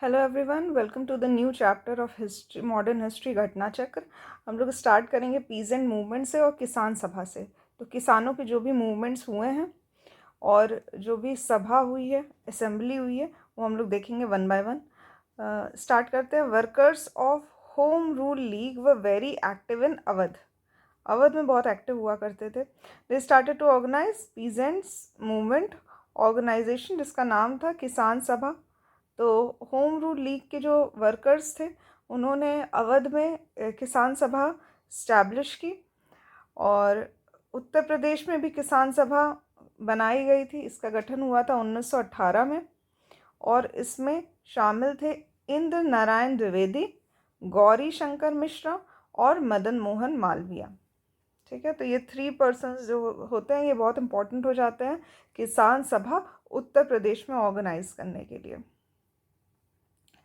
Hello everyone, welcome to the new chapter of history, modern history घटना चक्र। हम लोग स्टार्ट करेंगे पीजेंट मूवमेंट से और किसान सभा से। तो किसानों के जो भी मूवमेंट्स हुए हैं और जो भी सभा हुई है, असेंबली हुई है, वो हम लोग देखेंगे वन बाय वन। स्टार्ट करते हैं। Workers of home rule league were very active in Awadh. Awadh में बहुत एक्टिव हुआ करते थे। They started to organise peasants movement organisation, जिसका नाम था किसान सभा। तो होम रूल लीग के जो वर्कर्स थे, उन्होंने अवध में किसान सभा स्टैब्लिश की। और उत्तर प्रदेश में भी किसान सभा बनाई गई थी। इसका गठन हुआ था 1918 में और इसमें शामिल थे इंद्र नारायण द्विवेदी, गौरी शंकर मिश्रा और मदन मोहन मालवीय। ठीक है, तो ये 3 पर्सन्स जो होते हैं ये बहुत इंपॉर्टेंट हो जाते हैं किसान सभा उत्तर प्रदेश में ऑर्गेनाइज करने के लिए।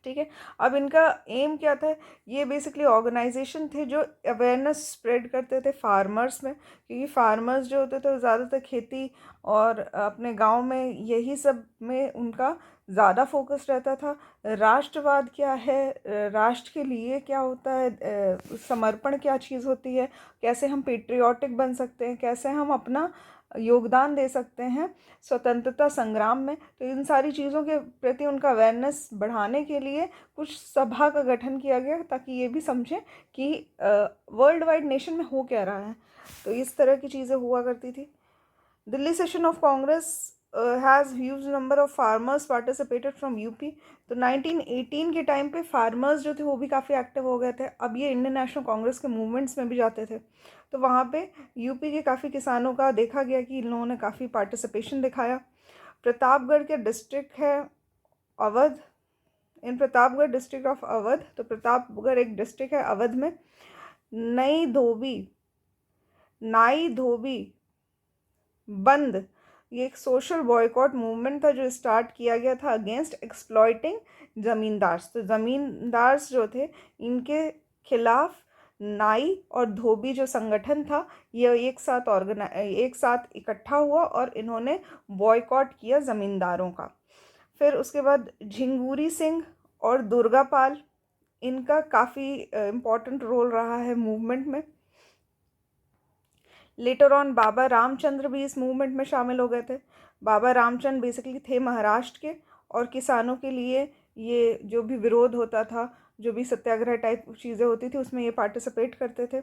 ठीक है, अब इनका एम क्या था? ये बेसिकली ऑर्गेनाइजेशन थे जो अवेयरनेस स्प्रेड करते थे फार्मर्स में, क्योंकि फार्मर्स जो होते थे वो ज़्यादातर खेती और अपने गांव में यही सब में उनका ज़्यादा फोकस रहता था। राष्ट्रवाद क्या है, राष्ट्र के लिए क्या होता है, समर्पण क्या चीज़ होती है, कैसे हम पेट्रियाटिक बन सकते हैं, कैसे हम अपना योगदान दे सकते हैं स्वतंत्रता संग्राम में। तो इन सारी चीज़ों के प्रति उनका अवेयरनेस बढ़ाने के लिए कुछ सभा का गठन किया गया, ताकि ये भी समझें कि वर्ल्ड वाइड नेशन में हो क्या रहा है। तो इस तरह की चीज़ें हुआ करती थी। Delhi session of Congress has huge number of farmers participated from UP. तो 1918 के टाइम पे फार्मर्स जो थे वो भी काफ़ी एक्टिव हो गए थे। अब ये इंडियन नेशनल कांग्रेस के मूवमेंट्स में भी जाते थे। तो वहाँ पे यूपी के काफ़ी किसानों का देखा गया कि इन लोगों ने काफ़ी पार्टिसिपेशन दिखाया। प्रतापगढ़ के डिस्ट्रिक्ट है अवध, इन प्रतापगढ़ डिस्ट्रिक्ट ऑफ अवध। तो प्रतापगढ़ एक डिस्ट्रिक्ट है अवध में। नाई धोबी बंद, ये एक सोशल बॉयकॉट मूवमेंट था जो स्टार्ट किया गया था अगेंस्ट एक्सप्लॉइटिंग ज़मींदार्स। तो ज़मींदार्स जो थे इनके खिलाफ नाई और धोबी जो संगठन था ये एक साथ इकट्ठा हुआ और इन्होंने बॉयकॉट किया ज़मींदारों का। फिर उसके बाद झिंगूरी सिंह और दुर्गापाल, इनका काफ़ी इम्पॉर्टेंट रोल रहा है मूवमेंट में। लेटर ऑन बाबा रामचंद्र भी इस मूवमेंट में शामिल हो गए थे। बाबा रामचंद्र बेसिकली थे महाराष्ट्र के और किसानों के लिए ये जो भी विरोध होता था, जो भी सत्याग्रह टाइप चीज़ें होती थी, उसमें ये पार्टिसिपेट करते थे।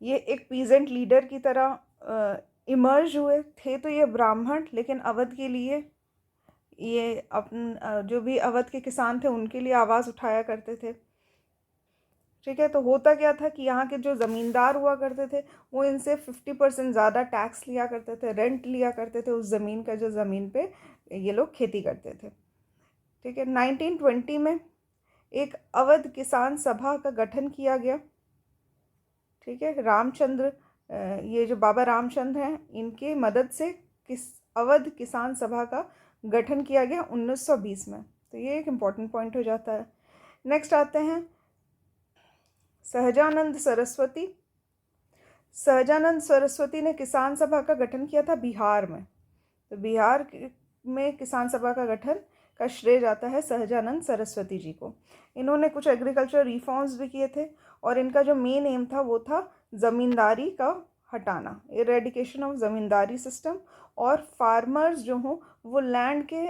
ये एक पीजेंट लीडर की तरह इमर्ज हुए थे। तो ये ब्राह्मण, लेकिन अवध के लिए ये जो भी अवध के किसान थे उनके लिए आवाज़ उठाया करते थे। ठीक है, तो होता क्या था कि यहाँ के जो ज़मींदार हुआ करते थे वो इनसे 50% ज़्यादा टैक्स लिया करते थे, रेंट लिया करते थे उस ज़मीन का जो ज़मीन पे ये लोग खेती करते थे। ठीक है, 1920 में एक अवध किसान सभा का गठन किया गया। ठीक है, रामचंद्र, ये जो बाबा रामचंद्र हैं इनके मदद से अवध किसान सभा का गठन किया गया 1920 में। तो ये एक इम्पॉर्टेंट पॉइंट हो जाता है। नेक्स्ट आते हैं सहजानंद सरस्वती। सहजानंद सरस्वती ने किसान सभा का गठन किया था बिहार में। तो बिहार में किसान सभा का गठन का श्रेय जाता है सहजानंद सरस्वती जी को। इन्होंने कुछ एग्रीकल्चर रिफॉर्म्स भी किए थे और इनका जो मेन एम था वो था ज़मींदारी का हटाना, इरेडिकेशन ऑफ ज़मींदारी सिस्टम, और फार्मर्स जो हों वो लैंड के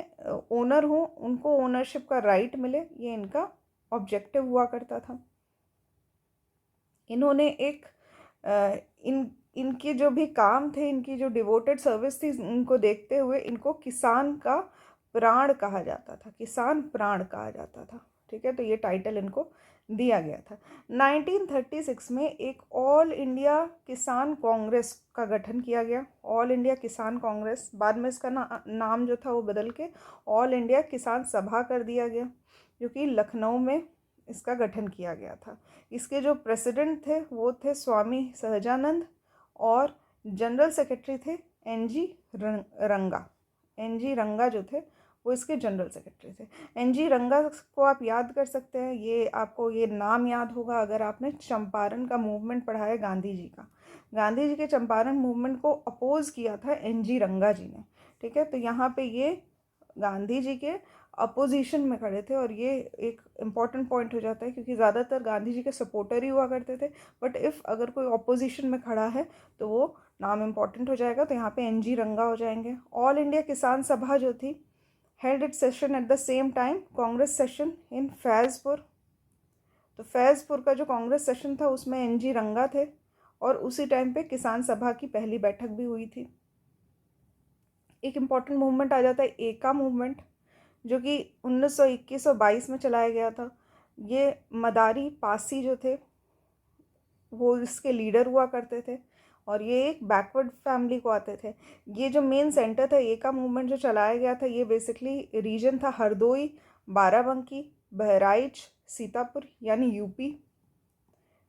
ओनर हों, उनको ओनरशिप का राइट मिले, ये इनका ऑब्जेक्टिव हुआ करता था। इन्होंने एक इनके जो भी काम थे, इनकी जो डिवोटेड सर्विस थी, उनको देखते हुए इनको किसान का प्राण कहा जाता था, किसान प्राण कहा जाता था। ठीक है, तो ये टाइटल इनको दिया गया था। 1936 में एक ऑल इंडिया किसान कांग्रेस का गठन किया गया। ऑल इंडिया किसान कांग्रेस, बाद में इसका नाम जो था वो बदल के ऑल इंडिया किसान सभा कर दिया गया, जो कि लखनऊ में इसका गठन किया गया था। इसके जो प्रेसिडेंट थे वो थे स्वामी सहजानंद और जनरल सेक्रेटरी थे एन.जी. रंगा। एन.जी. रंगा जो थे वो इसके जनरल सेक्रेटरी थे। एन.जी. रंगा को आप याद कर सकते हैं, ये आपको ये नाम याद होगा अगर आपने चंपारण का मूवमेंट पढ़ा है गांधी जी का। गांधी जी के चंपारण मूवमेंट को अपोज किया था एन.जी. रंगा जी ने। ठीक है, तो यहाँ पे ये गांधी जी के अपोजिशन में खड़े थे, और ये एक इम्पॉर्टेंट पॉइंट हो जाता है क्योंकि ज़्यादातर गांधी जी के सपोर्टर ही हुआ करते थे, बट इफ़ अगर कोई अपोजिशन में खड़ा है तो वो नाम इम्पॉर्टेंट हो जाएगा। तो यहाँ पे एनजी रंगा हो जाएंगे। ऑल इंडिया किसान सभा जो थी held it session at the same time Congress session in Faizpur. तो फैज़पुर का जो कांग्रेस सेशन था उसमें एनजी रंगा थे, और उसी टाइम पे किसान सभा की पहली बैठक भी हुई थी। एक इम्पॉर्टेंट मूवमेंट आ जाता है एका मूवमेंट, जो कि 1921 और 22 में चलाया गया था। ये मदारी पासी जो थे वो इसके लीडर हुआ करते थे, और ये एक बैकवर्ड फैमिली को आते थे। ये जो मेन सेंटर था एका मूवमेंट जो चलाया गया था, ये बेसिकली रीजन था हरदोई, बाराबंकी, बहराइच, सीतापुर, यानी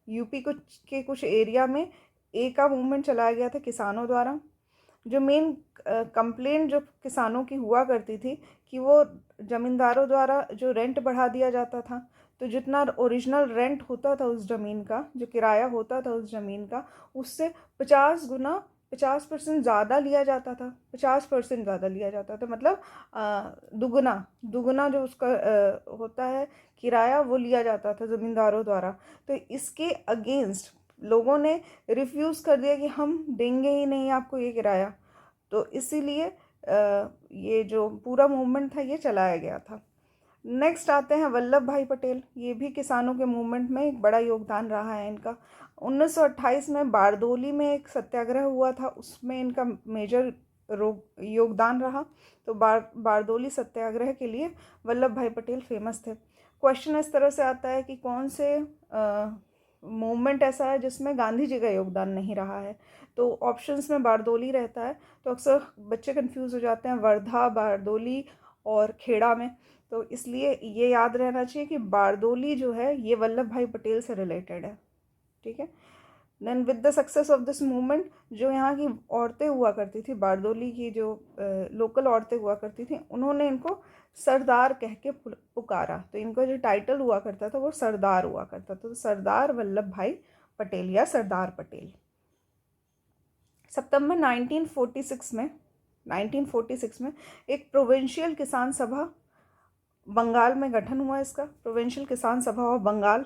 यूपी के कुछ एरिया में एका मूवमेंट चलाया गया था किसानों द्वारा। जो मेन कंप्लेंट जो किसानों की हुआ करती थी कि वो ज़मींदारों द्वारा जो रेंट बढ़ा दिया जाता था, तो जितना ओरिजिनल रेंट होता था उस ज़मीन का, जो किराया होता था उस ज़मीन का, उससे 50% ज़्यादा लिया जाता था। 50% ज़्यादा लिया जाता था, मतलब दुगना दुगना जो उसका होता है किराया, वो लिया जाता था ज़मींदारों द्वारा। तो इसके अगेंस्ट लोगों ने रिफ्यूज़ कर दिया कि हम देंगे ही नहीं आपको ये किराया। तो इसीलिए ये जो पूरा मूवमेंट था ये चलाया गया था। नेक्स्ट आते हैं वल्लभ भाई पटेल। ये भी किसानों के मूवमेंट में एक बड़ा योगदान रहा है इनका। 1928 में बारदोली में एक सत्याग्रह हुआ था, उसमें इनका मेजर योगदान रहा। तो बारदोली सत्याग्रह के लिए वल्लभ भाई पटेल फेमस थे। क्वेश्चन इस तरह से आता है कि कौन से मूवमेंट ऐसा है जिसमें गांधी जी का योगदान नहीं रहा है। तो ऑप्शंस में बारदोली रहता है, तो अक्सर बच्चे कंफ्यूज हो जाते हैं वर्धा, बारदोली और खेड़ा में। तो इसलिए ये याद रहना चाहिए कि बारदोली जो है ये वल्लभ भाई पटेल से रिलेटेड है। ठीक है। Then with the success of this movement, जो यहाँ की औरतें हुआ करती थी, बारदोली की जो लोकल औरतें हुआ करती थी, उन्होंने इनको सरदार कह के पुकारा। तो इनका जो टाइटल हुआ करता था वो सरदार हुआ करता था। तो सरदार वल्लभ भाई पटेल या सरदार पटेल। सितंबर 1946 में एक प्रोविंशियल किसान सभा बंगाल में गठन हुआ। इसका प्रोविंशियल किसान सभा ऑफ बंगाल,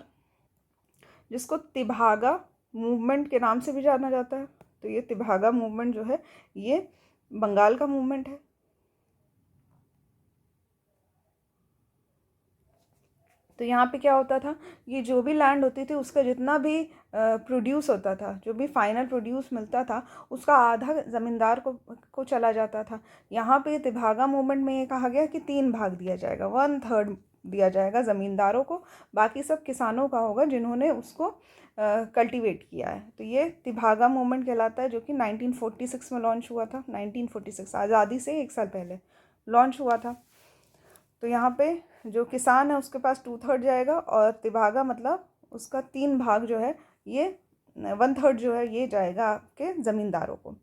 जिसको तिभागा मूवमेंट के नाम से भी जाना जाता है। तो ये तिभागा मूवमेंट जो है ये बंगाल का मूवमेंट है। तो यहाँ पे क्या होता था, ये जो भी लैंड होती थी उसका जितना भी प्रोड्यूस होता था, जो भी फाइनल प्रोड्यूस मिलता था, उसका आधा ज़मींदार को चला जाता था। यहाँ पे तिभागा मूवमेंट में ये कहा गया कि 3 भाग दिया जाएगा, 1/3 दिया जाएगा ज़मींदारों को, बाकी सब किसानों का होगा जिन्होंने उसको कल्टीवेट किया है। तो ये तिभागा मूवमेंट कहलाता है, जो कि 1946 में लॉन्च हुआ था। 1946 आज़ादी से 1 साल पहले लॉन्च हुआ था। तो यहाँ पे जो किसान है उसके पास 2/3 जाएगा, और तिभागा मतलब उसका 3 भाग जो है ये 1/3 जो है ये जाएगा आपके ज़मींदारों को।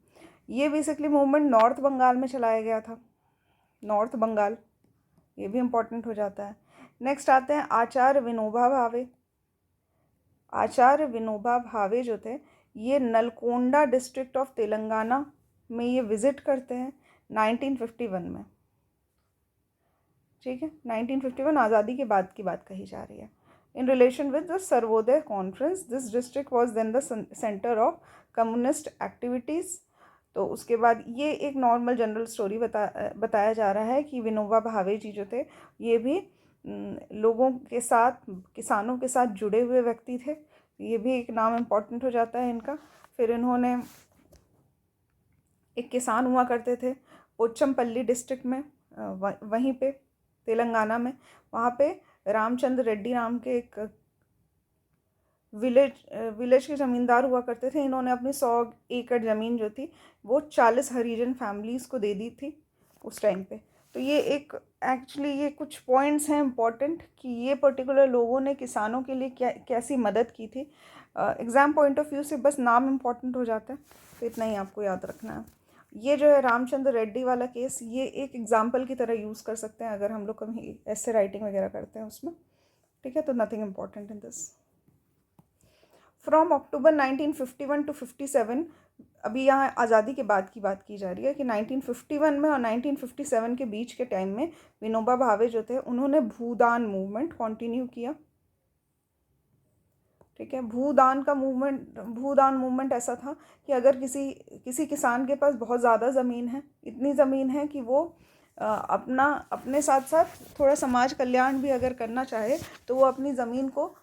ये बेसिकली मूवमेंट नॉर्थ बंगाल में चलाया गया था। नॉर्थ बंगाल, ये भी इम्पोर्टेंट हो जाता है। नेक्स्ट आते हैं आचार्य विनोबा भावे। आचार्य विनोबा भावे जो थे ये नलकोंडा डिस्ट्रिक्ट ऑफ तेलंगाना में ये विज़िट करते हैं 1951 में। ठीक है, 1951 आज़ादी के बाद की बात कही जा रही है। In relation with the Sarvodaya conference, this district was then the centre of communist activities. तो उसके बाद ये एक नॉर्मल जनरल स्टोरी बताया जा रहा है कि विनोबा भावे जी जो थे ये भी लोगों के साथ, किसानों के साथ जुड़े हुए व्यक्ति थे। ये भी एक नाम इम्पॉर्टेंट हो जाता है इनका। फिर इन्होंने एक किसान हुआ करते थे पोचमपल्ली डिस्ट्रिक्ट में, वहीं पे तेलंगाना में, वहाँ पे रामचंद्र रेड्डी नाम के एक विलेज के ज़मींदार हुआ करते थे। इन्होंने अपनी 100 एकड़ ज़मीन जो थी वो 40 हरिजन फैमिलीज़ को दे दी थी उस टाइम पे। तो ये एक एक्चुअली ये कुछ पॉइंट्स हैं इम्पॉर्टेंट कि ये पर्टिकुलर लोगों ने किसानों के लिए कैसी मदद की थी। एग्ज़ाम पॉइंट ऑफ व्यू से बस नाम इम्पॉर्टेंट हो जाता है, तो इतना ही आपको याद रखना है। ये जो है रामचंद्र रेड्डी वाला केस, ये एक एग्जाम्पल की तरह यूज़ कर सकते हैं अगर हम लोग कभी ऐसे राइटिंग वगैरह करते हैं उसमें। ठीक है, तो nothing important in this. From October 1951 to 57 अभी यहाँ आज़ादी के बाद की बात की जा रही है कि 1951 में और 1957 के बीच के टाइम में विनोबा भावे जो थे उन्होंने भूदान मूवमेंट कंटिन्यू किया। ठीक है, भूदान मूवमेंट ऐसा था कि अगर किसी किसान के पास बहुत ज़्यादा ज़मीन है, इतनी ज़मीन है कि वो अपने साथ साथ थोड़ा समाज कल्याण भी अगर करना चाहे तो वो अपनी ज़मीन को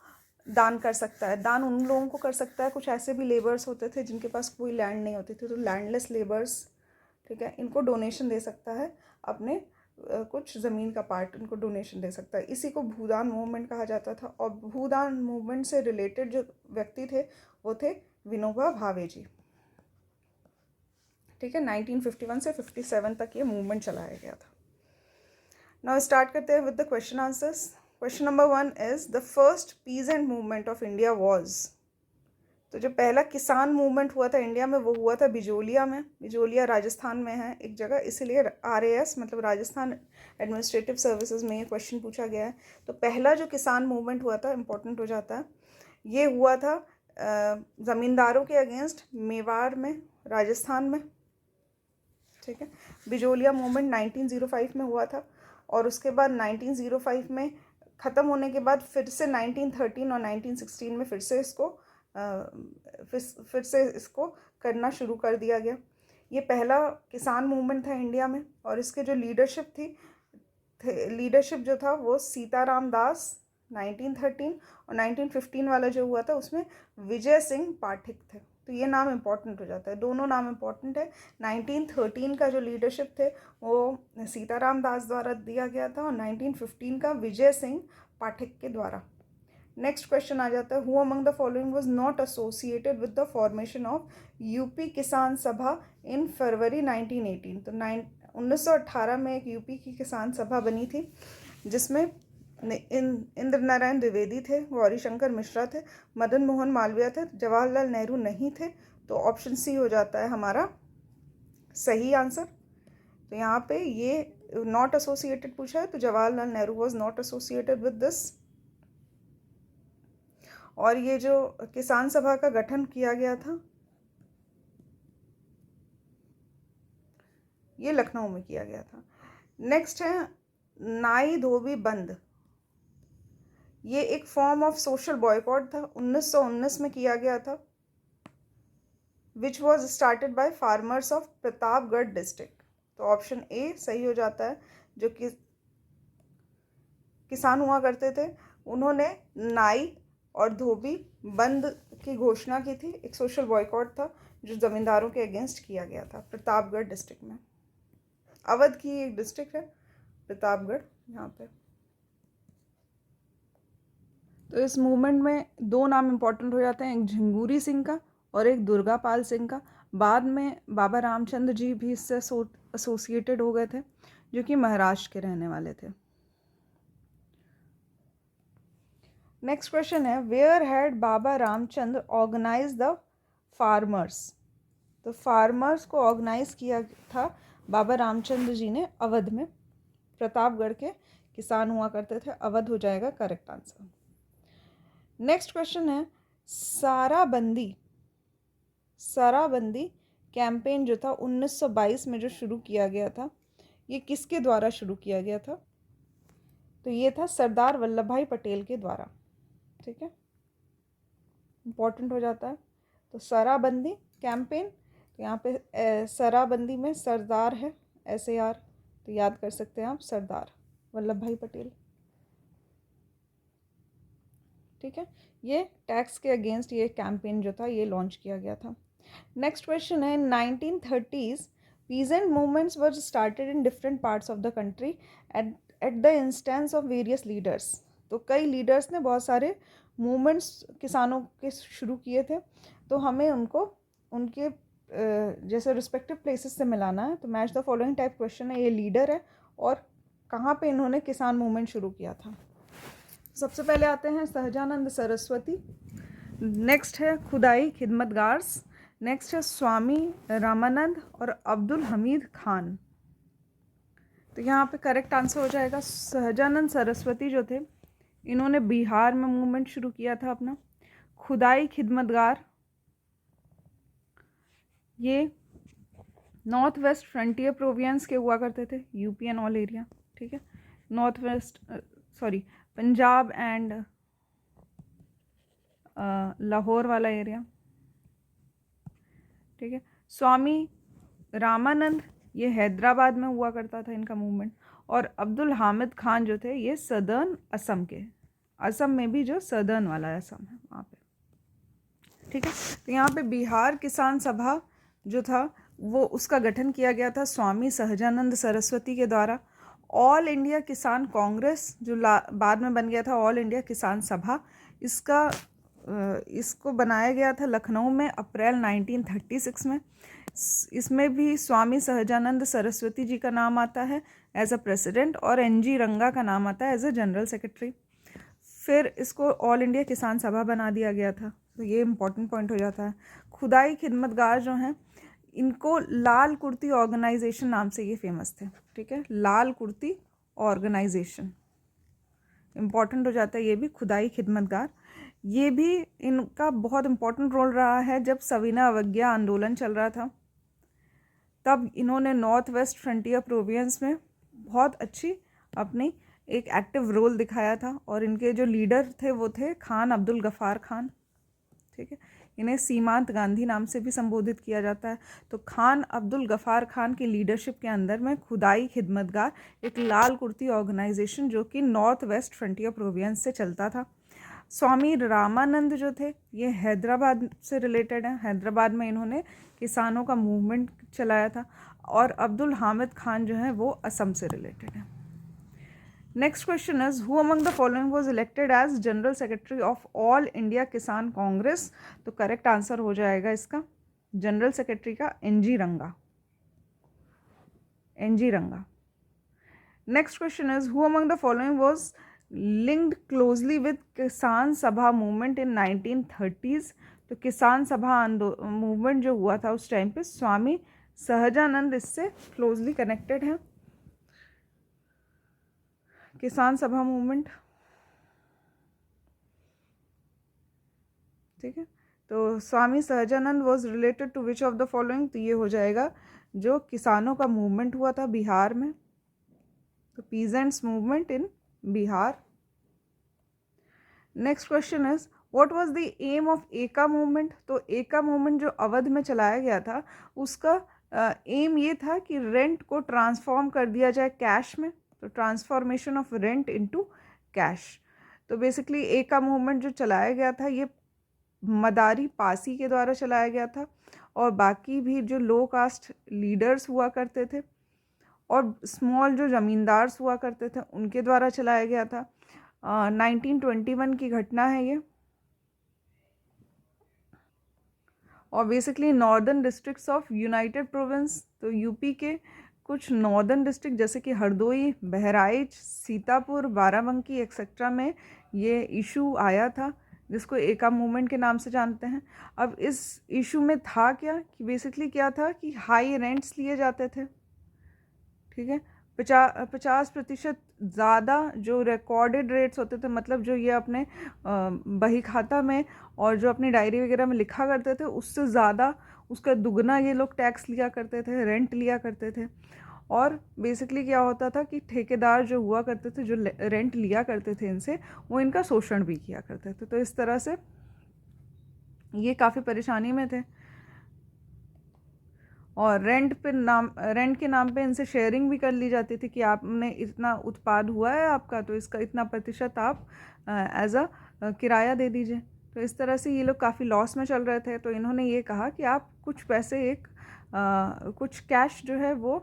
दान कर सकता है। दान उन लोगों को कर सकता है, कुछ ऐसे भी लेबर्स होते थे जिनके पास कोई लैंड नहीं होती थी, तो लैंडलेस लेबर्स, ठीक है, इनको डोनेशन दे सकता है, अपने कुछ ज़मीन का पार्ट इनको डोनेशन दे सकता है। इसी को भूदान मूवमेंट कहा जाता था। और भूदान मूवमेंट से रिलेटेड जो व्यक्ति थे वो थे विनोबा भावे जी। ठीक है, 1951 से 57 तक ये मूवमेंट चलाया गया था। नाउ स्टार्ट करते हैं with the question answers. Question number 1 is the first peasant movement of India was. तो जो पहला किसान मूवमेंट हुआ था इंडिया में वो हुआ था बिजोलिया में। बिजोलिया राजस्थान में है एक जगह, इसलिए RAS मतलब राजस्थान एडमिनिस्ट्रेटिव सर्विसेज में ये क्वेश्चन पूछा गया है। तो पहला जो किसान मूवमेंट हुआ था, इंपॉर्टेंट हो जाता है, ये हुआ था ज़मींदारों के अगेंस्ट मेवाड़ में, राजस्थान में। ठीक है, बिजोलिया मूवमेंट 1905 में हुआ था और उसके बाद 1905 में ख़त्म होने के बाद फिर से 1913 और 1916 में फिर से इसको करना शुरू कर दिया गया। ये पहला किसान मूवमेंट था इंडिया में और इसके जो लीडरशिप जो था वो सीताराम दास 1913 और 1915 वाला जो हुआ था उसमें विजय सिंह पाठक थे। तो ये नाम इम्पोर्टेंट हो जाता है, दोनों नाम इम्पोर्टेंट है। 1913 का जो लीडरशिप थे वो सीताराम दास द्वारा दिया गया था और 1915 का विजय सिंह पाठक के द्वारा। नेक्स्ट क्वेश्चन आ जाता है, who among the following was not associated with the formation of UP किसान सभा इन फरवरी 1918। तो 1918 में एक यूपी की किसान सभा बनी थी जिसमें इंद्र नारायण द्विवेदी थे, गौरी शंकर मिश्रा थे, मदन मोहन मालवीय थे, जवाहरलाल नेहरू नहीं थे। तो ऑप्शन सी हो जाता है हमारा सही आंसर। तो यहाँ पे ये नॉट एसोसिएटेड पूछा है तो Jawaharlal Nehru was not associated with this. और ये जो किसान सभा का गठन किया गया था ये लखनऊ में किया गया था। नेक्स्ट है नाई धोबी बंद। ये एक फॉर्म ऑफ सोशल बॉयकॉट था, 1919 में किया गया था, which was started by farmers of Pratapgarh district. तो ऑप्शन ए सही हो जाता है। जो कि किसान हुआ करते थे उन्होंने नाई और धोबी बंद की घोषणा की थी। एक सोशल बॉयकॉट था जो ज़मींदारों के अगेंस्ट किया गया था प्रतापगढ़ डिस्ट्रिक्ट में। अवध की एक डिस्ट्रिक्ट है प्रतापगढ़ यहाँ पे। तो इस मूवमेंट में दो नाम इम्पोर्टेंट हो जाते हैं, एक झंगूरी सिंह का और एक दुर्गापाल सिंह का। बाद में बाबा रामचंद्र जी भी इससे एसोसिएटेड हो गए थे जो कि महाराष्ट्र के रहने वाले थे। नेक्स्ट क्वेश्चन है, where had Baba Ramchandra organise the farmers. तो फार्मर्स को ऑर्गेनाइज किया था बाबा रामचंद्र जी ने अवध में। प्रतापगढ़ के किसान हुआ करते थे, अवध हो जाएगा करेक्ट आंसर। नेक्स्ट क्वेश्चन है, साराबंदी कैंपेन जो था 1922 में जो शुरू किया गया था ये किसके द्वारा शुरू किया गया था। तो ये था सरदार वल्लभ भाई पटेल के द्वारा। ठीक है, इम्पोर्टेंट हो जाता है। तो सराबंदी कैंपेन, तो यहाँ पे सराबंदी में सरदार है SAR, तो याद कर सकते हैं आप सरदार वल्लभ भाई पटेल। ठीक है, ये टैक्स के अगेंस्ट ये कैंपेन जो था ये लॉन्च किया गया था। नेक्स्ट क्वेश्चन है, 1930s peasant movements were started in different parts of the country at the instance of various leaders. तो कई लीडर्स ने बहुत सारे मूवमेंट्स किसानों के शुरू किए थे, तो हमें उनको उनके जैसे रिस्पेक्टिव प्लेसेस से मिलाना है। तो match the following type question है, ये लीडर है और कहाँ पे इन्होंने किसान मूवमेंट शुरू किया था। सबसे पहले आते हैं सहजानंद सरस्वती, नेक्स्ट है खुदाई खिदमतगार्स, नेक्स्ट है स्वामी रामानंद और अब्दुल हमीद खान। तो यहाँ पे करेक्ट आंसर हो जाएगा सहजानंद सरस्वती जो थे इन्होंने बिहार में मूवमेंट शुरू किया था अपना। खुदाई खिदमतगार ये नॉर्थ वेस्ट फ्रंटियर प्रोविंस के हुआ करते थे, यूपी एंड ऑल एरिया, ठीक है। North west Punjab and Lahore वाला एरिया, ठीक है। स्वामी रामानंद ये हैदराबाद में हुआ करता था इनका मूवमेंट। और अब्दुल हामिद खान जो थे ये सदर्न असम के, असम में भी जो सदर्न वाला असम है वहाँ पे, ठीक है। तो यहाँ पे बिहार किसान सभा जो था वो उसका गठन किया गया था स्वामी सहजानंद सरस्वती के द्वारा। ऑल इंडिया किसान कांग्रेस जो बाद में बन गया था ऑल इंडिया किसान सभा, इसको बनाया गया था लखनऊ में अप्रैल 1936 में। इसमें भी स्वामी सहजानंद सरस्वती जी का नाम आता है एज अ प्रेसिडेंट और एनजी रंगा का नाम आता है एज अ जनरल सेक्रेटरी। फिर इसको ऑल इंडिया किसान सभा बना दिया गया था। तो ये इम्पोर्टेंट पॉइंट हो जाता है। खुदाई खिदमतगार जो हैं इनको लाल कुर्ती ऑर्गेनाइजेशन नाम से ये फेमस थे, ठीक है। लाल कुर्ती ऑर्गेनाइजेशन इम्पॉर्टेंट हो जाता है ये भी। खुदाई खिदमतगार ये भी इनका बहुत इम्पोर्टेंट रोल रहा है। जब सविनय अवज्ञा आंदोलन चल रहा था तब इन्होंने नॉर्थ वेस्ट फ्रंटियर प्रोविंस में बहुत अच्छी अपनी एक एक्टिव रोल दिखाया था। और इनके जो लीडर थे वो थे खान अब्दुल गफ़ार खान, ठीक है। इन्हें सीमांत गांधी नाम से भी संबोधित किया जाता है। तो खान अब्दुल गफ़ार खान की लीडरशिप के अंदर में खुदाई खिदमतगार एक लाल कुर्ती ऑर्गेनाइजेशन जो कि नॉर्थ वेस्ट फ्रंटियर प्रोविंस से चलता था। स्वामी रामानंद जो थे ये हैदराबाद से रिलेटेड हैं। हैदराबाद में इन्होंने किसानों का मूवमेंट चलाया था। और अब्दुल हामिद खान जो है वो असम से रिलेटेड है। Next question is who among the following was elected as general secretary of all India Kisan Congress. तो करेक्ट आंसर हो जाएगा इसका जनरल सेक्रेटरी का NG Ranga, NG Ranga. Next question is who among the following was linked closely with Kisan Sabha movement in 1930s। तो किसान Sabha movement जो हुआ था उस टाइम पे स्वामी सहजानंद इससे क्लोजली कनेक्टेड है। किसान सभा मूवमेंट, ठीक है। तो Swami Sahajanand was related to which of the following. तो ये हो जाएगा जो किसानों का मूवमेंट हुआ था बिहार में, तो peasants movement in Bihar. Next question is what was the aim of Eka movement. तो एका मूवमेंट जो अवध में चलाया गया था उसका एम ये था कि रेंट को ट्रांसफॉर्म कर दिया जाए कैश में। तो transformation of rent into cash. तो बेसिकली एका मूवमेंट जो चलाया गया था ये मदारी पासी के द्वारा चलाया गया था और बाकी भी जो लो कास्ट लीडर्स हुआ करते थे और स्मॉल जो ज़मींदार्स हुआ करते थे उनके द्वारा चलाया गया था। 1921 की घटना है ये। और basically northern districts of United province, तो यूपी के कुछ नॉर्दर्न डिस्ट्रिक्ट जैसे कि हरदोई, बहराइच, सीतापुर, बाराबंकी एक्सेट्रा में ये इशू आया था जिसको एका मूवमेंट के नाम से जानते हैं। अब इस इशू में था क्या कि बेसिकली क्या था कि हाई रेंट्स लिए जाते थे, ठीक है। 50% ज़्यादा जो रिकॉर्डेड रेट्स होते थे, मतलब जो ये अपने बही खाता में और जो अपनी डायरी वगैरह में लिखा करते थे उससे ज़्यादा उसका दुगना ये लोग टैक्स लिया करते थे, रेंट लिया करते थे। और बेसिकली क्या होता था कि ठेकेदार जो हुआ करते थे, जो रेंट लिया करते थे इनसे, वो इनका शोषण भी किया करते थे। तो इस तरह से ये काफ़ी परेशानी में थे। और रेंट के नाम पे इनसे शेयरिंग भी कर ली जाती थी कि आपने इतना उत्पाद हुआ है आपका तो इसका इतना प्रतिशत आप एज अ किराया दे दीजिए। तो इस तरह से ये लोग काफ़ी लॉस में चल रहे थे। तो इन्होंने ये कहा कि आप कुछ पैसे कुछ कैश जो है वो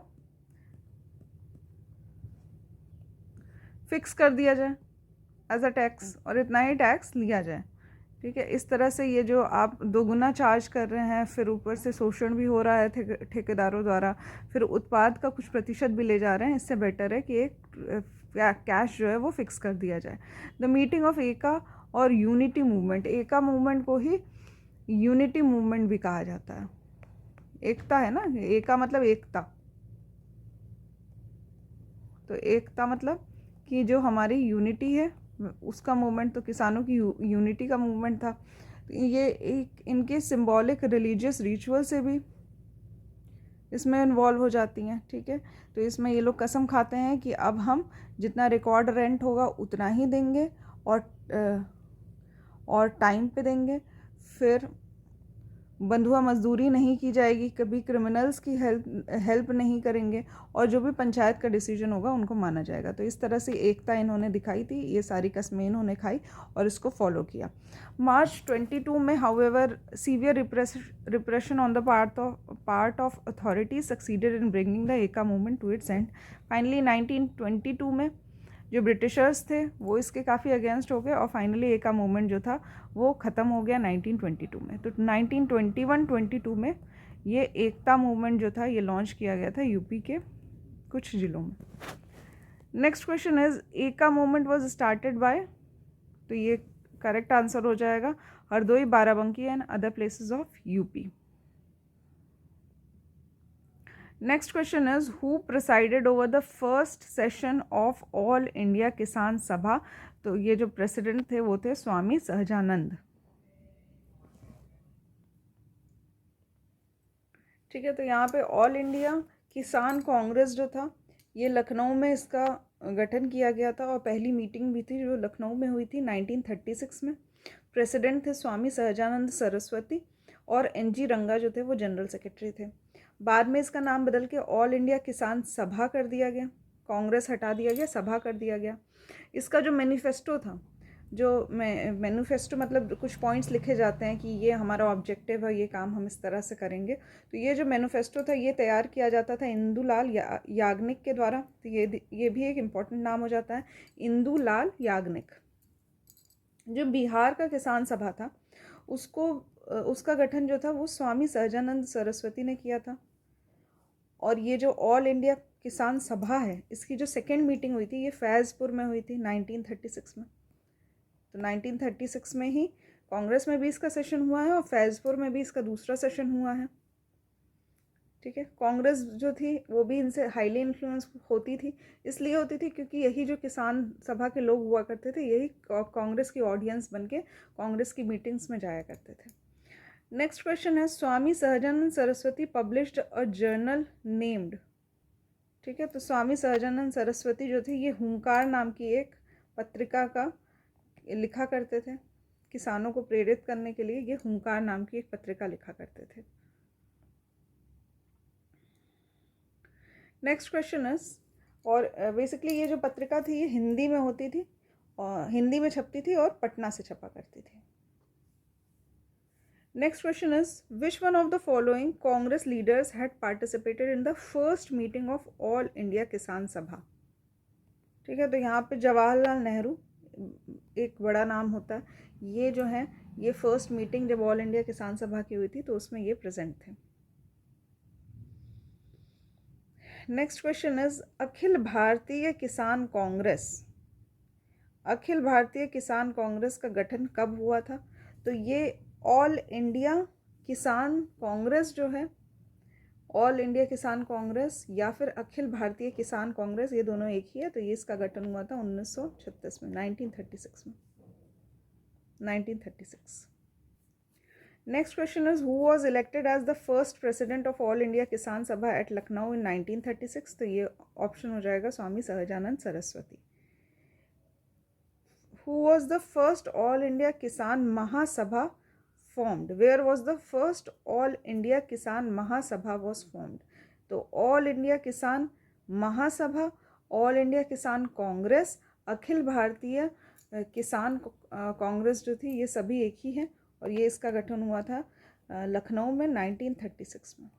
फिक्स कर दिया जाए एज अ टैक्स और इतना ही टैक्स लिया जाए, ठीक है। इस तरह से ये जो आप दोगुना चार्ज कर रहे हैं, फिर ऊपर से शोषण भी हो रहा है ठेकेदारों द्वारा, फिर उत्पाद का कुछ प्रतिशत भी ले जा रहे हैं, इससे बेटर है कि एक कैश जो है वो फिक्स कर दिया जाए। द मीटिंग ऑफ एका और यूनिटी मूवमेंट, एका मूवमेंट को ही यूनिटी मूवमेंट भी कहा जाता है। एकता है ना, एका मतलब एकता, तो एकता मतलब कि जो हमारी यूनिटी है उसका मूवमेंट। तो किसानों की यूनिटी का मूवमेंट था। ये एक इनके सिंबॉलिक रिलीजियस रिचुअल से भी इसमें इन्वॉल्व हो जाती हैं। ठीक है, तो इसमें ये लोग कसम खाते हैं कि अब हम जितना रिकॉर्ड रेंट होगा उतना ही देंगे और टाइम पे देंगे। फिर बंधुआ मजदूरी नहीं की जाएगी, कभी क्रिमिनल्स की हेल्प नहीं करेंगे, और जो भी पंचायत का डिसीजन होगा उनको माना जाएगा। तो इस तरह से एकता इन्होंने दिखाई थी, ये सारी कस्में इन्होंने खाई और इसको फॉलो किया। मार्च 22 में however severe repression on the part of authorities succeeded in bringing the Eka movement to its end. Finally 1922 में जो ब्रिटिशर्स थे वो इसके काफ़ी अगेंस्ट हो गए और फाइनली एका मूवमेंट जो था वो ख़त्म हो गया 1922 में। तो 1921-22 में ये एकता मूवमेंट जो था ये लॉन्च किया गया था यूपी के कुछ ज़िलों में। नेक्स्ट क्वेश्चन इज एका मूवमेंट वाज स्टार्टेड बाय, तो ये करेक्ट आंसर हो जाएगा Hardoi, Barabanki and other places of UP. Next question is who presided over the first session of all India Kisan Sabha. तो ये जो प्रेसिडेंट थे वो थे स्वामी सहजानंद। ठीक है, तो यहाँ पे ऑल इंडिया किसान कांग्रेस जो था ये लखनऊ में इसका गठन किया गया था और पहली मीटिंग भी थी जो लखनऊ में हुई थी 1936 में। प्रेसिडेंट थे स्वामी सहजानंद सरस्वती और NG रंगा जो थे वो जनरल सेक्रेटरी थे। बाद में इसका नाम बदल के ऑल इंडिया किसान सभा कर दिया गया, कांग्रेस हटा दिया गया, सभा कर दिया गया। इसका जो मैनिफेस्टो था, जो मैनिफेस्टो मतलब कुछ पॉइंट्स लिखे जाते हैं कि ये हमारा ऑब्जेक्टिव है, ये काम हम इस तरह से करेंगे। तो ये जो मैनिफेस्टो था ये तैयार किया जाता था इंदुलाल याग्निक के द्वारा। तो ये भी एक इम्पॉर्टेंट नाम हो जाता है, इंदुलाल याग्निक। जो बिहार का किसान सभा था उसका गठन जो था वो स्वामी सहजानंद सरस्वती ने किया था। और ये जो ऑल इंडिया किसान सभा है इसकी जो सेकेंड मीटिंग हुई थी ये फैज़पुर में हुई थी 1936 में। तो 1936 में ही कांग्रेस में भी इसका सेशन हुआ है और फैज़पुर में भी इसका दूसरा सेशन हुआ है। ठीक है, कांग्रेस जो थी वो भी इनसे हाईली इन्फ्लुएंस होती थी, इसलिए होती थी क्योंकि यही जो किसान सभा के लोग हुआ करते थे यही कांग्रेस की ऑडियंस बन के कांग्रेस की मीटिंग्स में जाया करते थे। नेक्स्ट क्वेश्चन है Swami Sahajanand Saraswati published a journal named. ठीक है, तो स्वामी सहजानंद सरस्वती जो थे ये हुंकार नाम की एक पत्रिका का लिखा करते थे। किसानों को प्रेरित करने के लिए ये हुंकार नाम की एक पत्रिका लिखा करते थे। नेक्स्ट क्वेश्चन इज, और बेसिकली ये जो पत्रिका थी ये हिंदी में होती थी और हिंदी में छपती थी और पटना से छपा करती थी। Next question is which one of the following Congress leaders had participated in the first meeting of all India Kisan सभा। ठीक है, तो यहाँ पे जवाहरलाल नेहरू एक बड़ा नाम होता है, ये जो है ये फर्स्ट मीटिंग जब ऑल इंडिया किसान सभा की हुई थी तो उसमें ये प्रेजेंट थे। Next question is Akhil Bharatiya किसान कांग्रेस। अखिल भारतीय किसान कांग्रेस का गठन कब हुआ था? तो ये ऑल इंडिया किसान कांग्रेस जो है, ऑल इंडिया किसान कांग्रेस या फिर अखिल भारतीय किसान कांग्रेस, ये दोनों एक ही है। तो ये इसका गठन हुआ था 1936 में, 1936 में, 1936। Next question is who was elected as the first president of all India Kisan Sabha eight Lucknow इन 1936। तो ये ऑप्शन हो जाएगा Swami Sahajanand Saraswati. Who was the first all India Kisan Mahasabha formed? Where was the first all India किसान महासभा was formed? तो ऑल इंडिया किसान महासभा, all India Kisan Congress, Akhil Bharatiya किसान कांग्रेस जो थी ये सभी एक ही हैं और ये इसका गठन हुआ था लखनऊ में 1936 में।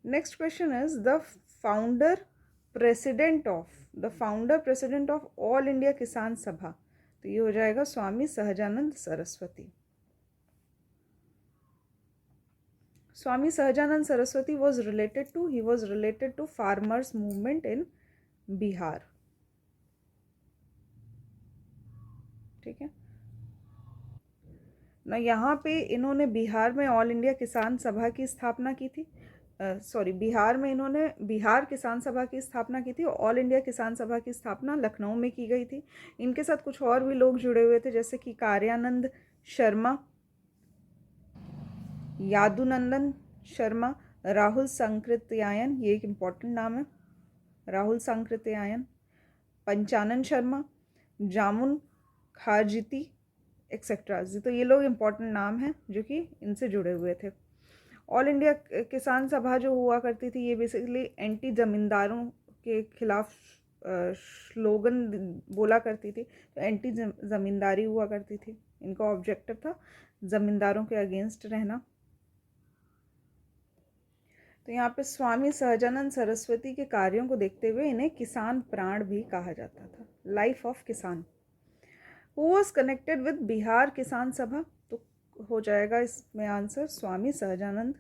Next question is the founder president of all India Kisan Sabha. तो ये हो जाएगा स्वामी सहजानंद सरस्वती। स्वामी Sahajanand Saraswati was related to farmers movement in Bihar. ठीक है ना, यहाँ पे इन्होंने बिहार में ऑल इंडिया किसान सभा की स्थापना की थी। बिहार में इन्होंने बिहार किसान सभा की स्थापना की थी। ऑल इंडिया किसान सभा की स्थापना लखनऊ में की गई थी। इनके साथ कुछ और भी लोग जुड़े हुए थे जैसे कि कार्यानंद शर्मा, यादुनंदन शर्मा, राहुल सांकृत्यायन, ये एक इम्पॉर्टेंट नाम है, राहुल सांकृत्यायन, पंचानन शर्मा, जामुन खारजिती एक्सेट्रा। तो ये लोग इम्पॉर्टेंट नाम हैं जो कि इनसे जुड़े हुए थे। ऑल इंडिया किसान सभा जो हुआ करती थी, ये बेसिकली एंटी ज़मींदारों के खिलाफ स्लोगन बोला करती थी। तो एंटी ज़मींदारी हुआ करती थी, इनका ऑब्जेक्टिव था ज़मींदारों के अगेंस्ट रहना। तो यहाँ पे स्वामी सहजानंद सरस्वती के कार्यों को देखते हुए इन्हें किसान प्राण भी कहा जाता था, life of Kisan. Who was connected with Bihar Kisan Sabha, तो हो जाएगा इसमें answer Swami Sahajanand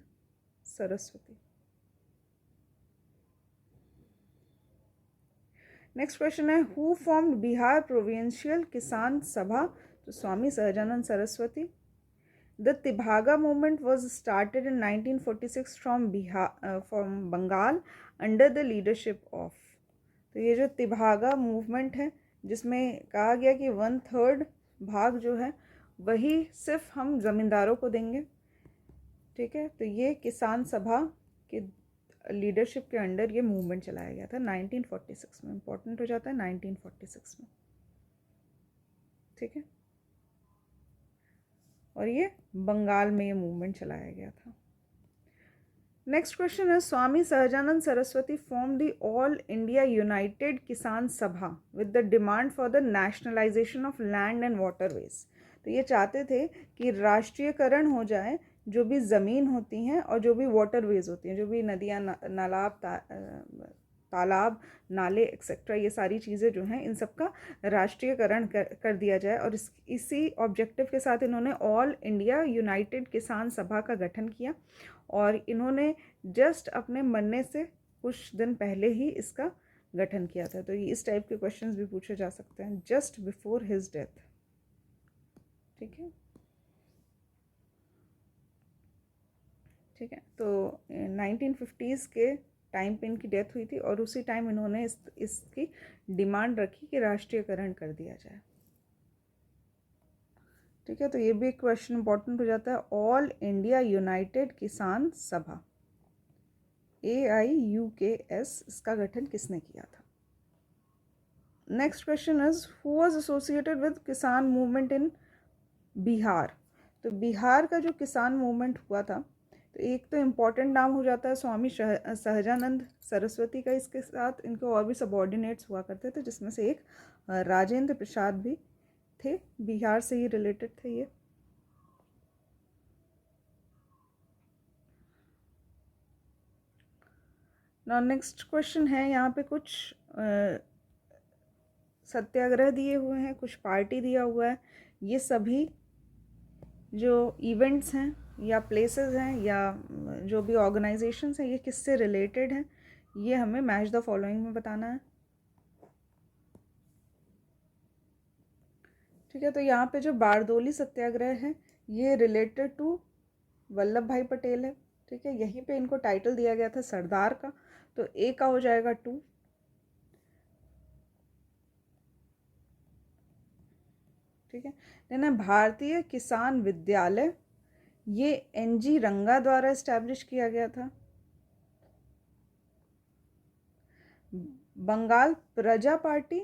Saraswati. Next question है who formed Bihar provincial Kisan Sabha, तो Swami Sahajanand Saraswati. The Tebhaga movement was started in 1946 from Bengal under the leadership of, तो ये जो तिभागा मूवमेंट है जिसमें कहा गया कि 1/3 भाग जो है वही सिर्फ हम ज़मींदारों को देंगे, ठीक है। तो ये किसान सभा के लीडरशिप के अंडर ये मूवमेंट चलाया गया था 1946 में, इम्पोर्टेंट हो जाता है 1946 में, ठीक है। और ये बंगाल में ये मूवमेंट चलाया गया था। नेक्स्ट क्वेश्चन है Swami Sahajanand Saraswati formed the all India united Kisan Sabha with the demand for the nationalisation of land and waterways, तो ये चाहते थे कि राष्ट्रीयकरण हो जाए जो भी ज़मीन होती हैं और जो भी वाटरवेज होती हैं, जो भी नदियाँ, तालाब, नाले एक्सेट्रा, ये सारी चीज़ें जो हैं इन सब का राष्ट्रीयकरण कर दिया जाए। और इसी ऑब्जेक्टिव के साथ इन्होंने ऑल इंडिया यूनाइटेड किसान सभा का गठन किया और इन्होंने जस्ट अपने मरने से कुछ दिन पहले ही इसका गठन किया था। तो इस टाइप के क्वेश्चंस भी पूछे जा सकते हैं, जस्ट बिफोर हिज डेथ, ठीक है, ठीक है। तो 1950s के टाइम पे इनकी डेथ हुई थी और उसी टाइम इन्होंने इसकी डिमांड रखी कि राष्ट्रीयकरण कर दिया जाए, ठीक है। तो ये भी एक क्वेश्चन इंपॉर्टेंट हो जाता है, ऑल इंडिया यूनाइटेड किसान सभा AIUKS, इसका गठन किसने किया था। Next question is who was associated with किसान मूवमेंट इन बिहार, तो बिहार का जो किसान मूवमेंट हुआ था, तो एक तो इम्पॉर्टेंट नाम हो जाता है स्वामी सहजानंद सरस्वती का, इसके साथ इनके और भी सबऑर्डिनेट्स हुआ करते थे जिसमें से एक राजेंद्र प्रसाद भी थे, बिहार से ही रिलेटेड थे ये। नाउ नेक्स्ट क्वेश्चन है, यहाँ पे कुछ सत्याग्रह दिए हुए हैं, कुछ पार्टी दिया हुआ है, ये सभी जो इवेंट्स हैं या प्लेसेस हैं या जो भी ऑर्गेनाइजेशंस हैं ये किससे रिलेटेड हैं, ये हमें मैच द फॉलोइंग में बताना है, ठीक है। तो यहाँ पे जो बारदोली सत्याग्रह है ये रिलेटेड टू वल्लभ भाई पटेल है, ठीक है। यहीं पे इनको टाइटल दिया गया था सरदार का, तो ए का हो जाएगा 2, ठीक है। देन है भारतीय किसान विद्यालय, ये NG रंगा द्वारा इस्टेब्लिश किया गया था। बंगाल प्रजा पार्टी,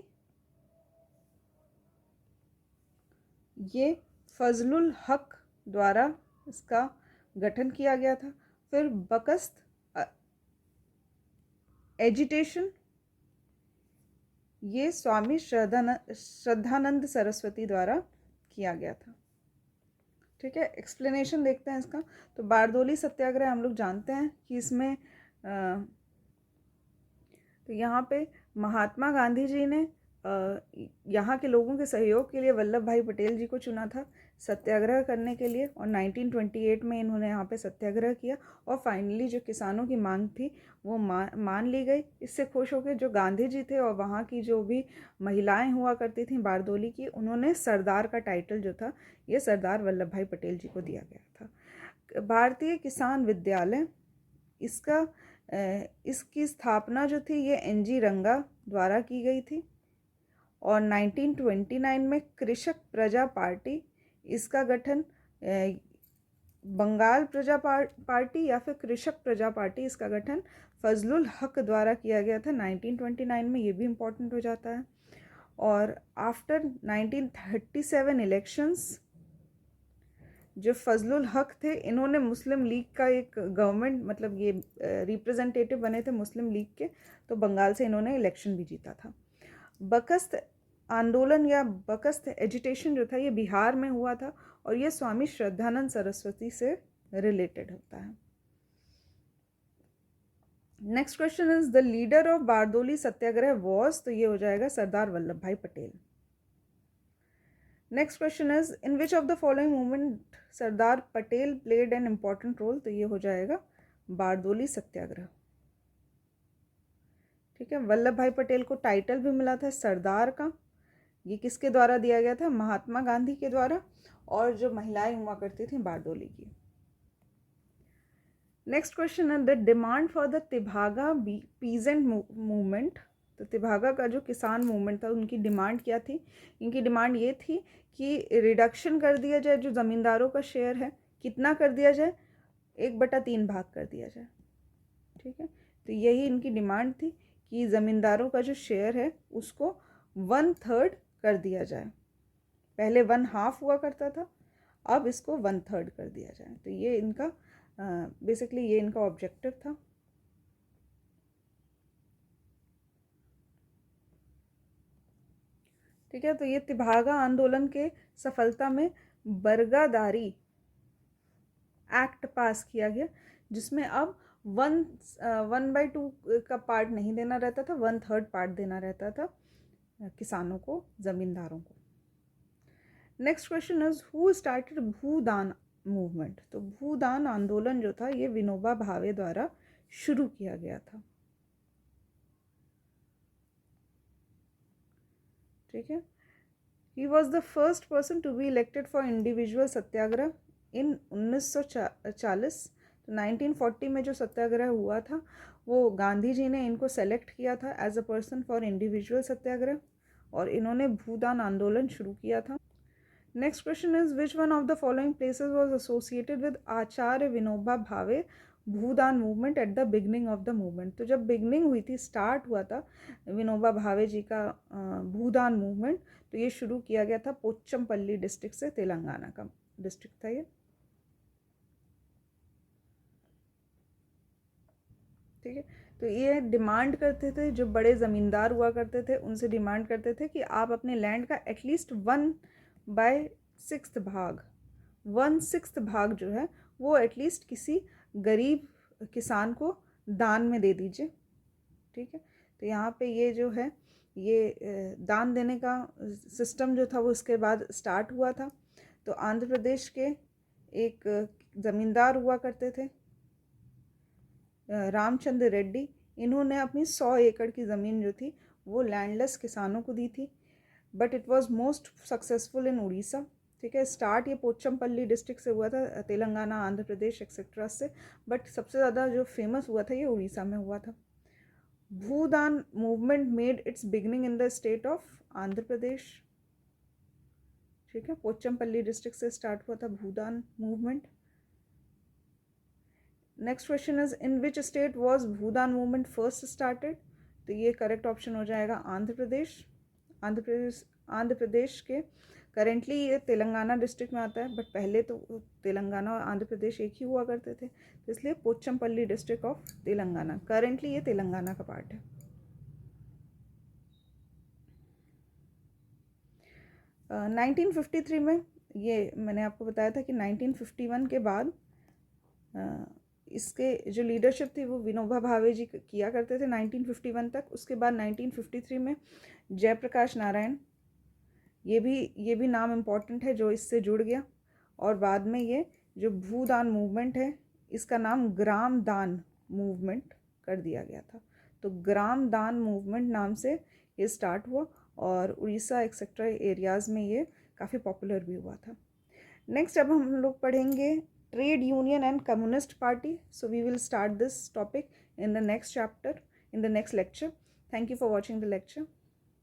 ये फजलुल हक द्वारा इसका गठन किया गया था। फिर बकस्त एजिटेशन, ये स्वामी श्रद्धानंद सरस्वती द्वारा किया गया था, ठीक है। एक्सप्लेनेशन देखते हैं इसका। तो बारदोली सत्याग्रह हम लोग जानते हैं कि इसमें तो यहाँ पे महात्मा गांधी जी ने यहाँ के लोगों के सहयोग के लिए वल्लभ भाई पटेल जी को चुना था सत्याग्रह करने के लिए, और 1928 में इन्होंने यहाँ पे सत्याग्रह किया और फाइनली जो किसानों की मांग थी वो मान ली गई। इससे खुश होकर जो गांधी जी थे और वहाँ की जो भी महिलाएं हुआ करती थी बारदोली की, उन्होंने सरदार का टाइटल जो था ये सरदार वल्लभ भाई पटेल जी को दिया गया था। भारतीय किसान विद्यालय, इसकी स्थापना जो थी ये NG रंगा द्वारा की गई थी और 1929 में कृषक प्रजा पार्टी, इसका गठन बंगाल प्रजा पार्टी या फिर कृषक प्रजा पार्टी, इसका गठन फजलुल हक द्वारा किया गया था 1929 में, ये भी इम्पोर्टेंट हो जाता है। और आफ्टर 1937 इलेक्शंस जो फजलुल हक थे, इन्होंने मुस्लिम लीग का एक गवर्नमेंट, मतलब ये रिप्रेजेंटेटिव बने थे मुस्लिम लीग के, तो बंगाल से इन्होंने इलेक्शन भी जीता था। बकस्त आंदोलन या बकस्त एजिटेशन जो था ये बिहार में हुआ था और ये स्वामी श्रद्धानंद सरस्वती से रिलेटेड होता है। Next question is the leader of Bardoli Satyagraha was, तो ये हो जाएगा Sardar Vallabh Bhai Patel. Next question is in which of the following movement Sardar Patel played an important role, तो ये हो जाएगा बारदोली सत्याग्रह। ठीक है, वल्लभ भाई पटेल को टाइटल भी मिला था सरदार का, ये किसके द्वारा दिया गया था, महात्मा गांधी के द्वारा, और जो महिलाएं हुआ करती थी बारदोली की। नेक्स्ट क्वेश्चन है the demand for the Tebhaga peasant movement, तो तिभागा का जो किसान मूवमेंट था उनकी डिमांड क्या थी, इनकी डिमांड ये थी कि रिडक्शन कर दिया जाए जो ज़मींदारों का शेयर है, कितना कर दिया जाए, 1/3 भाग कर दिया जाए। ठीक है, तो यही इनकी डिमांड थी कि ज़मींदारों का जो शेयर है उसको 1/3 कर दिया जाए। पहले 1/2 हुआ करता था, अब इसको 1/3 कर दिया जाए। तो ये इनका बेसिकली ये इनका ऑब्जेक्टिव था। ठीक है, तो ये तिभागा आंदोलन के सफलता में बरगादारी एक्ट पास किया गया, जिसमें अब 1/2 का पार्ट नहीं देना रहता था, 1/3 पार्ट देना रहता था किसानों को, ज़मींदारों को। Next question is who started Bhoodan movement, तो भूदान आंदोलन जो था ये विनोबा भावे द्वारा शुरू किया गया था। ठीक है, he was the first person to be elected for individual satyagraha in 1940। तो 1940 में जो सत्याग्रह हुआ था वो गांधी जी ने इनको सेलेक्ट किया था as a person for individual satyagraha, और इन्होंने भूदान आंदोलन शुरू किया था। Next question is which one of the following places was associated with Acharya Vinoba Bhave Bhoodan movement at the beginning of the movement, तो जब बिगनिंग हुई थी, स्टार्ट हुआ था विनोबा भावे जी का भूदान मूवमेंट, तो ये शुरू किया गया था पोचमपल्ली डिस्ट्रिक्ट से, तेलंगाना का डिस्ट्रिक्ट था ये। ठीक है, तो ये डिमांड करते थे, जो बड़े ज़मींदार हुआ करते थे उनसे डिमांड करते थे कि आप अपने लैंड का एटलीस्ट 1/6 भाग, 1/6 भाग जो है वो एटलीस्ट किसी गरीब किसान को दान में दे दीजिए। ठीक है, तो यहाँ पे ये जो है ये दान देने का सिस्टम जो था वो इसके बाद स्टार्ट हुआ था। तो आंध्र प्रदेश के एक ज़मींदार हुआ करते थे रामचंद्र रेड्डी, इन्होंने अपनी 100 एकड़ की ज़मीन जो थी वो लैंडलेस किसानों को दी थी, but it was most successful in Orissa. ठीक है, स्टार्ट ये पोचमपल्ली डिस्ट्रिक्ट से हुआ था, तेलंगाना, आंध्र प्रदेश एक्सेट्रा से, बट सबसे ज़्यादा जो फेमस हुआ था ये उड़ीसा में हुआ था। Bhoodan movement made its beginning in the state of Andhra Pradesh. ठीक है, पोचमपल्ली डिस्ट्रिक्ट से स्टार्ट हुआ था Bhoodan movement. Next question is in which state was Bhoodan movement first started, तो ये करेक्ट ऑप्शन हो जाएगा आंध्र प्रदेश। आंध्र प्रदेश के करेंटली ये तेलंगाना डिस्ट्रिक्ट में आता है, बट पहले तो तेलंगाना और आंध्र प्रदेश एक ही हुआ करते थे, तो इसलिए Pochampally district of Telangana, currently ये तेलंगाना का पार्ट है। 1953 में, ये मैंने आपको बताया था कि 1951 के बाद इसके जो लीडरशिप थी वो विनोबा भावे जी किया करते थे 1951 तक। उसके बाद 1953 में जयप्रकाश नारायण, ये भी नाम इम्पॉर्टेंट है जो इससे जुड़ गया, और बाद में ये जो भूदान मूवमेंट है इसका नाम ग्राम दान मूवमेंट कर दिया गया था। तो ग्राम दान मूवमेंट नाम से ये स्टार्ट हुआ और उड़ीसा एक्सेट्रा एरियाज़ में ये काफ़ी पॉपुलर भी हुआ था। नेक्स्ट अब हम लोग पढ़ेंगे trade union and communist party. So we will start this topic in the next chapter, in the next lecture. Thank you for watching the lecture.